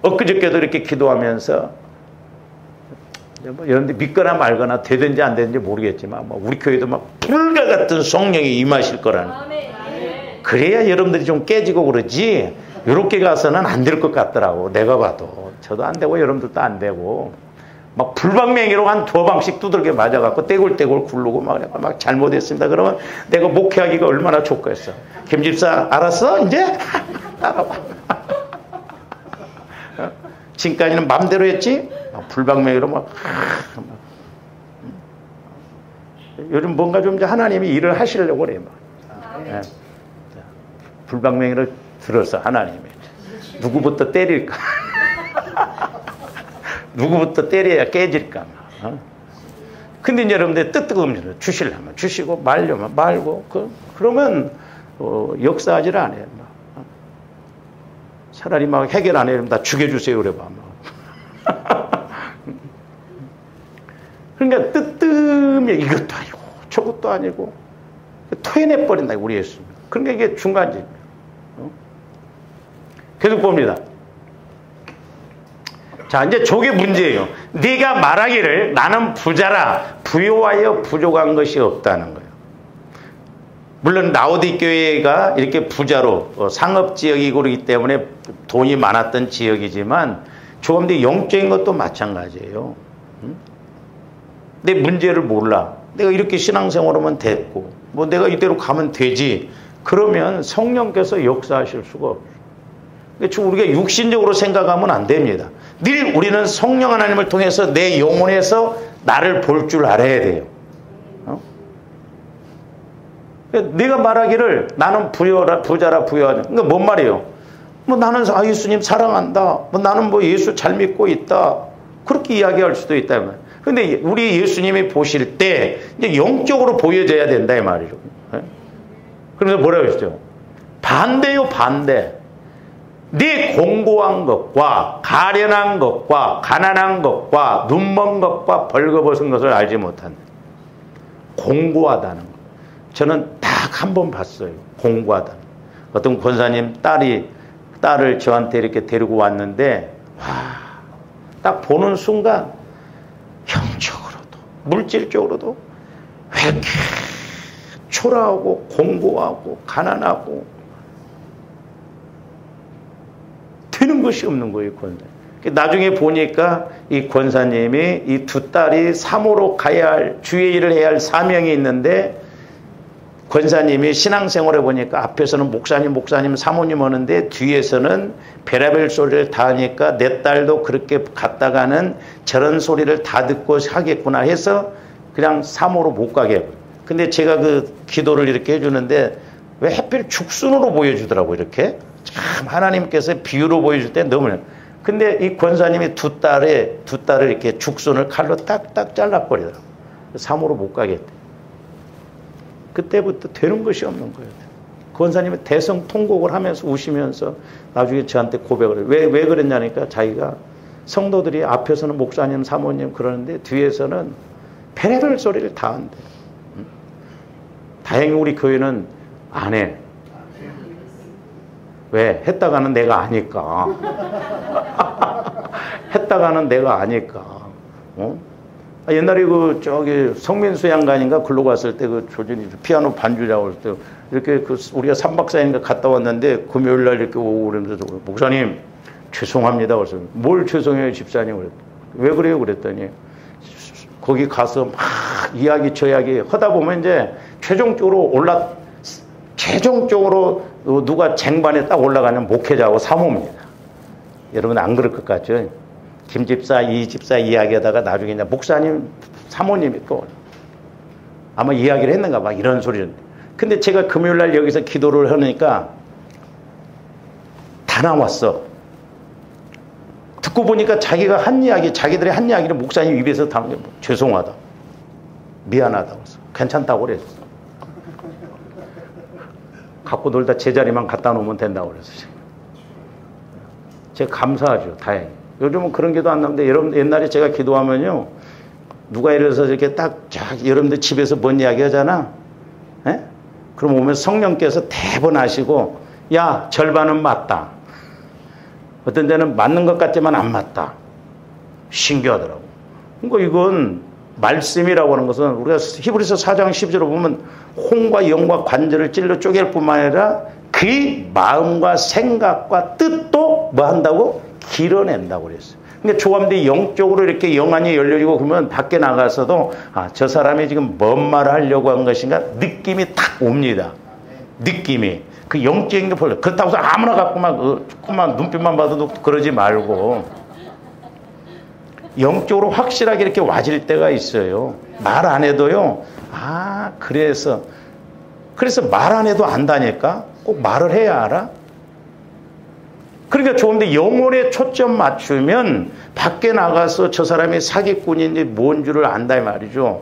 엊그저께도 이렇게 기도하면서 뭐 여러분들 믿거나 말거나 되든지 안 되든지 모르겠지만 뭐 우리 교회도 막 불과 같은 성령이 임하실 거라는. 그래야 여러분들이 좀 깨지고 그러지 이렇게 가서는 안 될 것 같더라고. 내가 봐도. 저도 안 되고 여러분들도 안 되고 막 불방맹이로 한 2방씩 두들겨 맞아갖고 떼굴떼굴 굴르고 막 잘못했습니다. 그러면 내가 목회하기가 얼마나 좋겠어. 김 집사 알았어? 이제? 알아봐. 지금까지는 맘대로 했지? 불방맹이로 막. 요즘 뭔가 좀 하나님이 일을 하시려고 그래. 막. 불방맹이를 들어서 하나님이. 누구부터 때릴까? 누구부터 때려야 깨질까? 근데 이제 여러분들 뜨뜨금질 주시려면 주시고 말려면 말고 그러면 역사하지를 않아요. 차라리 막 해결 안 해요. 다 죽여주세요. 그래 봐. 그러니까 뜨뜻해 이것도 아니고 저것도 아니고 토해내버린다. 우리 예수. 그러니까 이게 중간지입니다. 계속 봅니다. 자, 이제 저게 문제예요. 네가 말하기를 나는 부자라 부요하여 부족한 것이 없다는 거예요. 물론 라오디게교회가 이렇게 부자로 상업지역이고 그러기 때문에 돈이 많았던 지역이지만 조금 더 영적인 것도 마찬가지예요. 내 문제를 몰라. 내가 이렇게 신앙생활하면 됐고 뭐 내가 이대로 가면 되지. 그러면 성령께서 역사하실 수가 없어요. 그러니까 우리가 육신적으로 생각하면 안 됩니다. 늘 우리는 성령 하나님을 통해서 내 영혼에서 나를 볼 줄 알아야 돼요. 네가 말하기를 나는 부자라 부여하자. 그러니까 뭔 말이에요? 뭐 나는 예수님 사랑한다. 뭐 나는 뭐 예수 잘 믿고 있다. 그렇게 이야기할 수도 있다. 근데 우리 예수님이 보실 때 이제 영적으로 보여져야 된다 이 말이죠. 그래서 뭐라고 했죠? 반대요, 반대. 네 공고한 것과 가련한 것과 가난한 것과 눈먼 것과 벌거벗은 것을 알지 못한다. 공고하다는 거. 저는 딱 한 번 봤어요. 공고하다. 어떤 권사님 딸을 저한테 이렇게 데리고 왔는데 와, 딱 보는 순간 영적으로도 물질적으로도 왜 이렇게 초라하고 공고하고 가난하고 되는 것이 없는 거예요. 권사. 나중에 보니까 이 권사님이 이 두 딸이 사모로 가야 할 주의 일을 해야 할 사명이 있는데 권사님이 신앙생활에 보니까 앞에서는 목사님 사모님 하는데 뒤에서는 별의별 소리를 다 하니까 내 딸도 그렇게 갔다가는 저런 소리를 다 듣고 하겠구나 해서 그냥 사모로 못 가게 해요. 근데 제가 그 기도를 이렇게 해주는데 왜 하필 죽순으로 보여주더라고요. 이렇게 참 하나님께서 비유로 보여줄 때 너무. 근데 이 권사님이 두 딸을 이렇게 죽순을 칼로 딱딱 잘라버리더라고요. 사모로 못 가게 했대. 그때부터 되는 것이 없는 거예요. 권사님이 대성통곡을 하면서 우시면서 나중에 저한테 고백을 해요. 왜 그랬냐니까 자기가 성도들이 앞에서는 목사님, 사모님 그러는데 뒤에서는 별의별 소리를 다 한대. 다행히 우리 교회는 안 해. 왜? 했다가는 내가 아니까. 했다가는 내가 아니까. 옛날에 저기 성민수양관인가 글로 갔을 때 그 조준이 피아노 반주자고 할 때 이렇게 우리가 3박 4일인가 갔다 왔는데 금요일 날 이렇게 오고 그러면서 목사님 죄송합니다. 그래서 뭘 죄송해요 집사님 그랬더니 왜 그래요 그랬더니 거기 가서 막 이야기 저 이야기 하다 보면 이제 최종적으로 누가 쟁반에 딱 올라가는 목회자하고 사모입니다. 여러분 안 그럴 것 같죠? 김 집사, 이 집사 이야기하다가 나중에 이제 목사님, 사모님이 또 아마 이야기를 했는가 막 이런 소리를. 근데 제가 금요일 날 여기서 기도를 하니까 다 나왔어. 듣고 보니까 자기들이 한 이야기를 목사님 입에서 다 죄송하다. 미안하다고 했어. 괜찮다고 그랬어. 갖고 놀다 제자리만 갖다 놓으면 된다고 그랬어. 제가 감사하죠. 다행히. 요즘은 그런 기도 안 나오는데 여러분 옛날에 제가 기도하면요. 누가 이래서 이렇게 여러분들 집에서 뭔 이야기 하잖아. 에? 그럼 오면 성령께서 대번하시고 야 절반은 맞다. 어떤 데는 맞는 것 같지만 안 맞다. 신기하더라고. 그러니까 이건 말씀이라고 하는 것은 우리가 히브리서 4장 12절을 보면 혼과 영과 관절을 찔러 쪼갤 뿐만 아니라 그 마음과 생각과 뜻도 뭐 한다고? 길어낸다고 그랬어요. 근데 조감대 영적으로 이렇게 영안이 열려지고 그러면 밖에 나가서도 저 사람이 지금 뭔 말을 하려고 한 것인가 느낌이 딱 옵니다. 느낌이. 그 영적인 게 보여. 그렇다고 해서 아무나 갖고 조금만 눈빛만 봐도 그러지 말고 영적으로 확실하게 이렇게 와질 때가 있어요. 말 안 해도요. 그래서 말 안 해도 안다니까? 꼭 말을 해야 알아? 그러니까 좋은데 영혼에 초점 맞추면 밖에 나가서 저 사람이 사기꾼인지 뭔 줄을 안다 이 말이죠.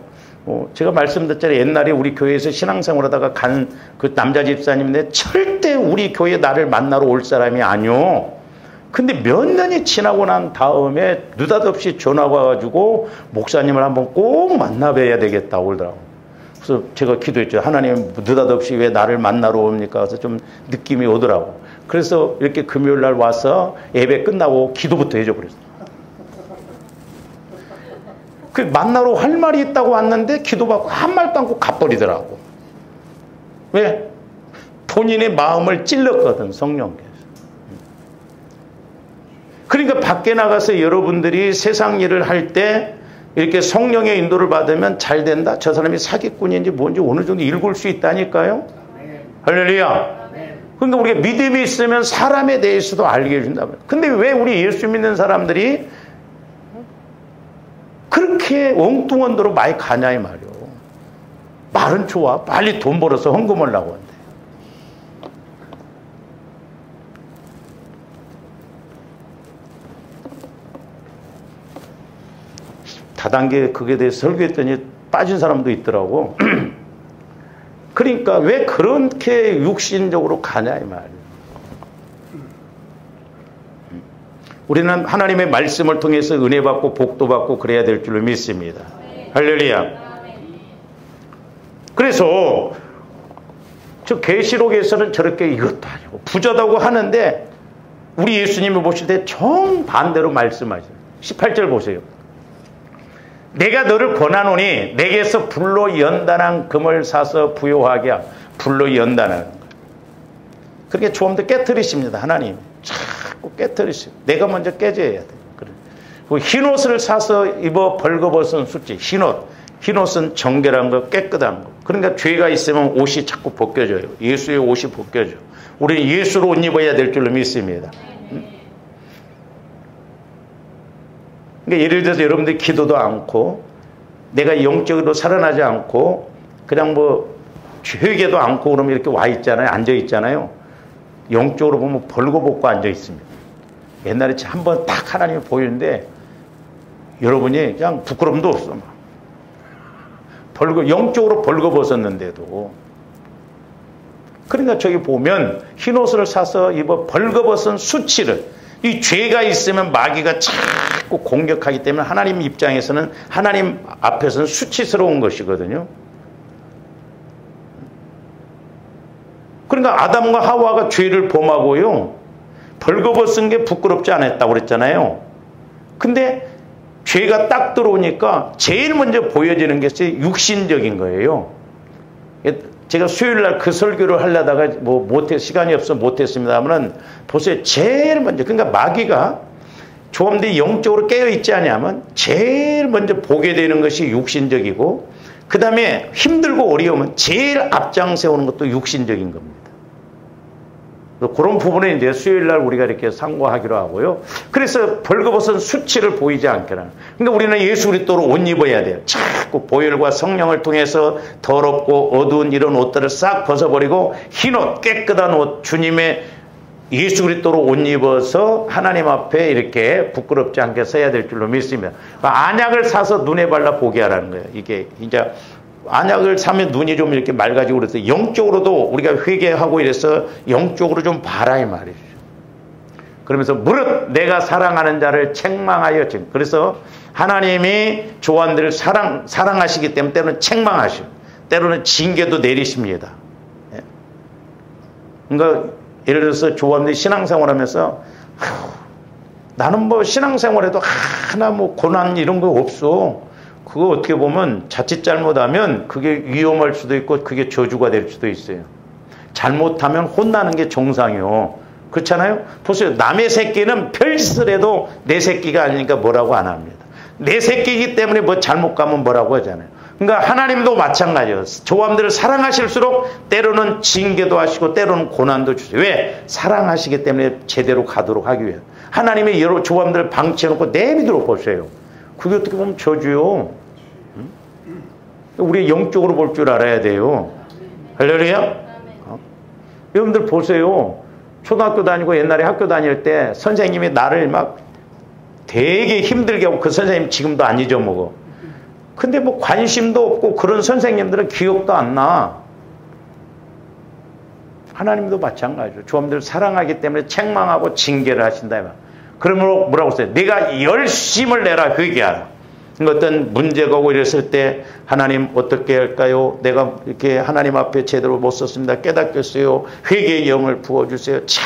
제가 말씀드렸잖아요. 옛날에 우리 교회에서 신앙생활하다가 간 그 남자 집사님인데 절대 우리 교회 나를 만나러 올 사람이 아니오. 근데 몇 년이 지나고 난 다음에 느닷없이 전화가 와가지고 목사님을 한번 꼭 만나봐야 되겠다고 그러더라고요. 그래서 제가 기도했죠. 하나님 느닷없이 왜 나를 만나러 옵니까? 그래서 좀 느낌이 오더라고. 그래서 이렇게 금요일 날 와서 예배 끝나고 기도부터 해줘 그랬어. 그 만나러 할 말이 있다고 왔는데 기도받고 한 말도 않고 가버리더라고. 왜? 본인의 마음을 찔렀거든, 성령께서. 그러니까 밖에 나가서 여러분들이 세상 일을 할 때 이렇게 성령의 인도를 받으면 잘 된다. 저 사람이 사기꾼인지 뭔지 어느 정도 읽을 수 있다니까요. 할렐루야. 그러니까 우리가 믿음이 있으면 사람에 대해서도 알게 해준다. 근데 왜 우리 예수 믿는 사람들이 그렇게 엉뚱한 데로 많이 가냐 이 말이요. 말은 좋아. 빨리 돈 벌어서 헌금하려고 한대. 다단계 그게 대해서 설교했더니 빠진 사람도 있더라고. 그러니까 왜 그렇게 육신적으로 가냐 이 말이에요. 우리는 하나님의 말씀을 통해서 은혜 받고 복도 받고 그래야 될 줄로 믿습니다. 할렐루야. 그래서 저 계시록에서는 저렇게 이것도 아니고 부자다고 하는데 우리 예수님이 보실 때 정반대로 말씀하셔요. 18절 보세요. 내가 너를 권하노니 내게서 불로 연단한 금을 사서 부요하게 하고 불로 연단하는 거예요. 그렇게 조금도 깨트리십니다. 하나님 자꾸 깨트리시고 내가 먼저 깨져야 돼. 그리고 흰옷을 사서 입어 벌거벗은 수치. 흰옷은 정결한 거, 깨끗한 거. 그러니까 죄가 있으면 옷이 자꾸 벗겨져요. 예수의 옷이 벗겨져. 우리는 예수로 옷 입어야 될 줄로 믿습니다. 그러니까 예를 들어서 여러분들이 기도도 않고 내가 영적으로 살아나지 않고 그냥 뭐 회개도 않고 그러면 이렇게 와 있잖아요. 앉아 있잖아요. 영적으로 보면 벌거벗고 앉아 있습니다. 옛날에 한번 딱 하나님이 보이는데 여러분이 그냥 부끄럼도 없어. 영적으로 벌거벗었는데도. 그러니까 저기 보면 흰옷을 사서 입어 벌거벗은 수치를, 이 죄가 있으면 마귀가 자꾸 공격하기 때문에 하나님 입장에서는 하나님 앞에서는 수치스러운 것이거든요. 그러니까 아담과 하와가 죄를 범하고요. 벌거벗은 게 부끄럽지 않았다고 그랬잖아요. 근데 죄가 딱 들어오니까 제일 먼저 보여지는 것이 육신적인 거예요. 제가 수요일 날 그 설교를 하려다가 시간이 없어 못했습니다만은 보세요. 제일 먼저, 그러니까 마귀가 조금더 영적으로 깨어있지 않냐면 제일 먼저 보게 되는 것이 육신적이고 그 다음에 힘들고 어려우면 제일 앞장 세우는 것도 육신적인 겁니다. 그런 부분에 이제 수요일 날 우리가 이렇게 상고하기로 하고요. 그래서 벌거벗은 수치를 보이지 않게라. 그러니까 우리는 예수 그리스도로 옷 입어야 돼요. 자꾸 보혈과 성령을 통해서 더럽고 어두운 이런 옷들을 싹 벗어버리고 흰옷, 깨끗한 옷, 주님의 예수 그리스도로 옷 입어서 하나님 앞에 이렇게 부끄럽지 않게 서야 될 줄로 믿습니다. 안약을 사서 눈에 발라 보게 하라는 거예요. 이게 이제 안약을 사면 눈이 좀 이렇게 맑아지고 그래서 영적으로도 우리가 회개하고 이래서 영적으로 좀 봐라 이 말이죠. 그러면서 무릇 내가 사랑하는 자를 책망하여 지금. 그래서 하나님이 조안들을 사랑하시기 때문에 때로는 책망하시고 때로는 징계도 내리십니다. 그러니까 예를 들어서 조안들이 신앙생활하면서 나는 뭐 신앙생활에도 하나 뭐 고난 이런 거 없어. 그거 어떻게 보면 자칫 잘못하면 그게 위험할 수도 있고 그게 저주가 될 수도 있어요. 잘못하면 혼나는 게 정상이요. 그렇잖아요? 보세요. 남의 새끼는 별짓을 해도 내 새끼가 아니니까 뭐라고 안 합니다. 내 새끼이기 때문에 뭐 잘못 가면 뭐라고 하잖아요. 그러니까 하나님도 마찬가지예요. 조함들을 사랑하실수록 때로는 징계도 하시고 때로는 고난도 주세요. 왜? 사랑하시기 때문에 제대로 가도록 하기 위해. 하나님의 여러 조함들을 방치해놓고 내비도록 보세요. 그게 어떻게 보면 저주요. 우리 영적으로 볼 줄 알아야 돼요. 할렐루야? 여러분들 보세요. 초등학교 다니고 옛날에 학교 다닐 때 선생님이 나를 막 되게 힘들게 하고 그 선생님 지금도 안 잊어먹어. 근데 뭐 관심도 없고 그런 선생님들은 기억도 안 나. 하나님도 마찬가지죠. 조함들 사랑하기 때문에 책망하고 징계를 하신다. 그러므로 뭐라고 써요? 내가 열심을 내라 회개하라. 어떤 문제가 오고 이랬을 때 하나님 어떻게 할까요? 내가 이렇게 하나님 앞에 제대로 못 썼습니다. 깨닫겠어요. 회개의 영을 부어주세요. 참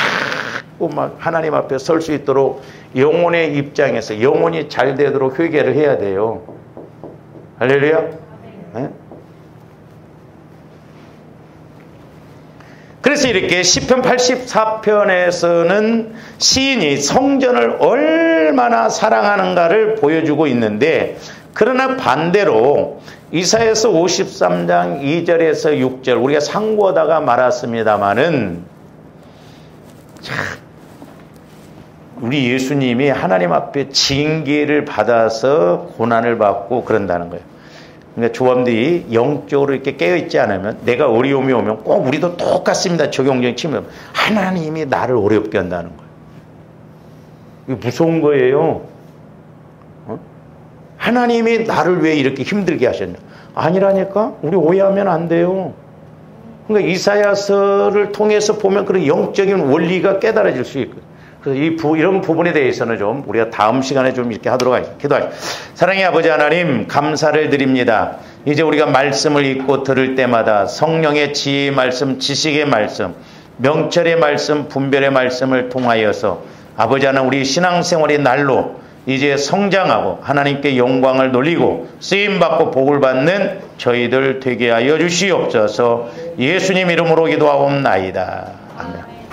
믿고 막 하나님 앞에 설 수 있도록 영혼의 입장에서 영혼이 잘 되도록 회개를 해야 돼요. 할렐루야. 네? 그래서 이렇게 시편 84편에서는 시인이 성전을 얼마나 사랑하는가를 보여주고 있는데, 그러나 반대로 이사야서 53장 2절에서 6절 우리가 상고하다가 말았습니다마는, 우리 예수님이 하나님 앞에 징계를 받아서 고난을 받고 그런다는 거예요. 그러니까 조함들이 영적으로 이렇게 깨어있지 않으면, 내가 어려움이 오면 꼭 우리도 똑같습니다. 적용적인 치면 하나님이 나를 어렵게 한다는 거예요. 이거 무서운 거예요. 하나님이 나를 왜 이렇게 힘들게 하셨냐? 아니라니까? 우리 오해하면 안 돼요. 그러니까 이사야서를 통해서 보면 그런 영적인 원리가 깨달아질 수 있거든요. 그래서 이런 부분에 대해서는 좀 우리가 다음 시간에 좀 이렇게 하도록 하겠습니다. 기도하겠습니다. 사랑의 아버지 하나님, 감사를 드립니다. 이제 우리가 말씀을 읽고 들을 때마다 성령의 지혜의 말씀, 지식의 말씀, 명철의 말씀, 분별의 말씀을 통하여서 아버지 하나님, 우리 신앙생활의 날로 이제 성장하고 하나님께 영광을 돌리고 쓰임받고 복을 받는 저희들 되게 하여 주시옵소서. 예수님 이름으로 기도하옵나이다.